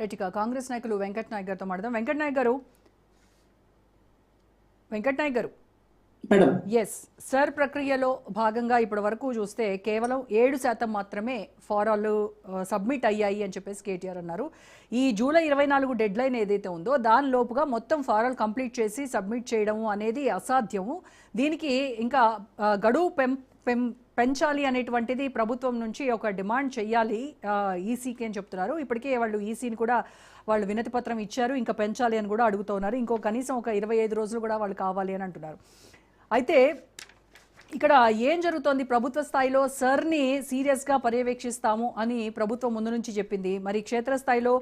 Right. ఇక కాంగ్రెస్ నాయకులు వెంకట్ నాయక్ గారితో మాట్లాడదాం. వెంకట్ నాయక్ గారు మేడం, ఎస్, సర్ ప్రక్రియలో భాగంగా ఇప్పటి వరకు చూస్తే కేవలం 7% మాత్రమే ఫారాలు సబ్మిట్ అయ్యాయి అని చెప్పేసి కేటీఆర్ అన్నారు. ఈ జూలై 24 డెడ్ లైన్ ఏదైతే ఉందో దాని లోపుగా మొత్తం ఫారాలు కంప్లీట్ చేసి సబ్మిట్ చేయడం అనేది అసాధ్యము. దీనికి ఇంకా గడువు పెంచాలి అనేటువంటిది ప్రభుత్వం నుంచి ఒక డిమాండ్ చెయ్యాలి ఈసీకి అని చెప్తున్నారు. ఇప్పటికే వాళ్ళు ఈసీని కూడా వాళ్ళు వినతి పత్రం ఇచ్చారు, ఇంకా పెంచాలి అని కూడా అడుగుతున్నారు. కనీసం ఒక 25 రోజులు కూడా వాళ్ళు కావాలి అని అంటున్నారు. అయితే ఇక్కడ ఏం జరుగుతోంది? ప్రభుత్వ స్థాయిలో సర్ని సీరియస్గా పర్యవేక్షిస్తాము అని ప్రభుత్వం ముందు నుంచి చెప్పింది. మరి క్షేత్రస్థాయిలో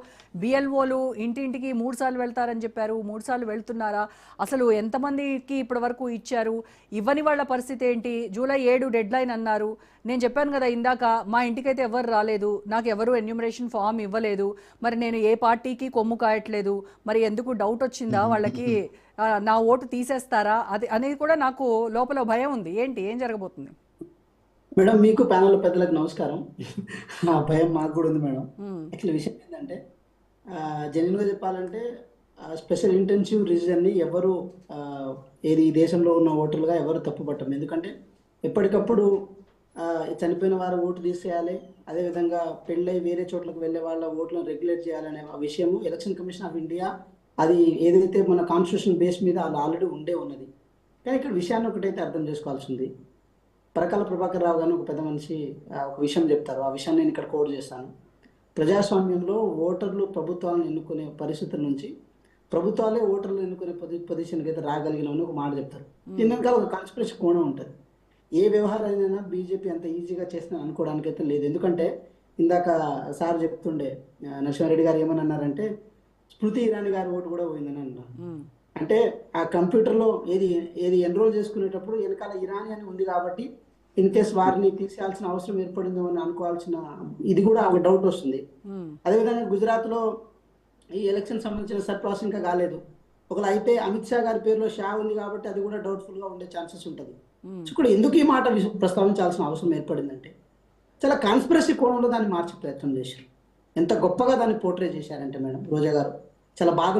బిఎల్ఓలు ఇంటింటికి 3 సార్లు వెళ్తారని చెప్పారు. 3 సార్లు వెళ్తున్నారా? అసలు ఎంతమందికి ఇప్పటి వరకు ఇచ్చారు? ఇవ్వని వాళ్ళ పరిస్థితి ఏంటి? జూలై 7 డెడ్ లైన్ అన్నారు. నేను చెప్పాను కదా ఇందాక, మా ఇంటికైతే ఎవరు రాలేదు, నాకు ఎవరు ఎన్యూమరేషన్ ఫామ్ ఇవ్వలేదు, మరి నేను ఏ పార్టీకి కొమ్ము కాయట్లేదు, మరి ఎందుకు డౌట్ వచ్చిందా వాళ్ళకి, నా ఓటు తీసేస్తారా అది అనేది కూడా నాకు లోపల భయం ఉంది. ఏం జరగబోతుంది? మేడం, మీకు ప్యానల్ పెద్దలకు నమస్కారం. ఆ భయం మాకు కూడా ఉంది మేడం. యాక్చువల్లీ విషయం ఏంటంటే, జెన్యున్గా చెప్పాలంటే స్పెషల్ ఇంటెన్సివ్ రివిజన్ని ఎవరు ఏది ఈ దేశంలో ఉన్న ఓటర్లుగా ఎవరు తప్పు పట్టం. ఎందుకంటే ఎప్పటికప్పుడు చనిపోయిన వారు ఓటు తీసేయాలి, అదేవిధంగా పెళ్ళై వేరే చోట్లకు వెళ్ళే వాళ్ళ ఓట్లను రెగ్యులేట్ చేయాలనే విషయము ఎలక్షన్ కమిషన్ ఆఫ్ ఇండియా అది ఏదైతే మన కాన్స్టిట్యూషన్ బేస్ మీద అది ఆల్రెడీ ఉన్నది. కానీ ఇక్కడ విషయాన్ని ఒకటైతే అర్థం చేసుకోవాల్సింది. పరకాల ప్రభాకర్ రావు గారిని ఒక పెద్ద మనిషి ఒక విషయం చెప్తారు. ఆ విషయాన్ని నేను ఇక్కడ కోడ్ చేస్తాను. ప్రజాస్వామ్యంలో ఓటర్లు ప్రభుత్వాలను ఎన్నుకునే పరిస్థితుల నుంచి ప్రభుత్వాలే ఓటర్లు ఎన్నుకునే పొజిషన్కి అయితే రాగలిగిన ఒక మాట చెప్తారు. దీని వెనకాల ఒక కాన్స్పిరసీ కోణం ఉంటుంది. ఏ వ్యవహారాలైనా బీజేపీ అంత ఈజీగా చేసిన అనుకోవడానికైతే లేదు. ఎందుకంటే ఇందాక సార్ చెప్తుండే నరసింహారెడ్డి గారు ఏమని అన్నారంటే స్మృతి ఇరానీ గారి ఓటు కూడా పోయిందని అన్నారు. అంటే ఆ కంప్యూటర్లో ఏది ఎన్రోల్ చేసుకునేటప్పుడు వెనకాల ఇరానీ అని ఉంది కాబట్టి ఇన్ కేస్ వారిని తీసేయాల్సిన అవసరం ఏర్పడిందో అని అనుకోవాల్సిన ఇది కూడా ఒక డౌట్ వస్తుంది. అదేవిధంగా గుజరాత్లో ఈ ఎలక్షన్ సంబంధించిన సర్ప్రాస్ ఇంకా కాలేదు. ఒకవేళ అయితే అమిత్ షా గారి పేరులో షా ఉంది కాబట్టి అది కూడా డౌట్ఫుల్గా ఉండే ఛాన్సెస్ ఉంటుంది. ఇప్పుడు ఎందుకు ఈ మాట ప్రస్తావించాల్సిన అవసరం ఏర్పడిందంటే చాలా కాన్స్పిరసీ కోణంలో దాన్ని మార్చే ప్రయత్నం చేశారు. ఎంత గొప్పగా దాన్ని పోర్ట్రే చేశారంటే మేడం రోజా గారు చాలా బాగా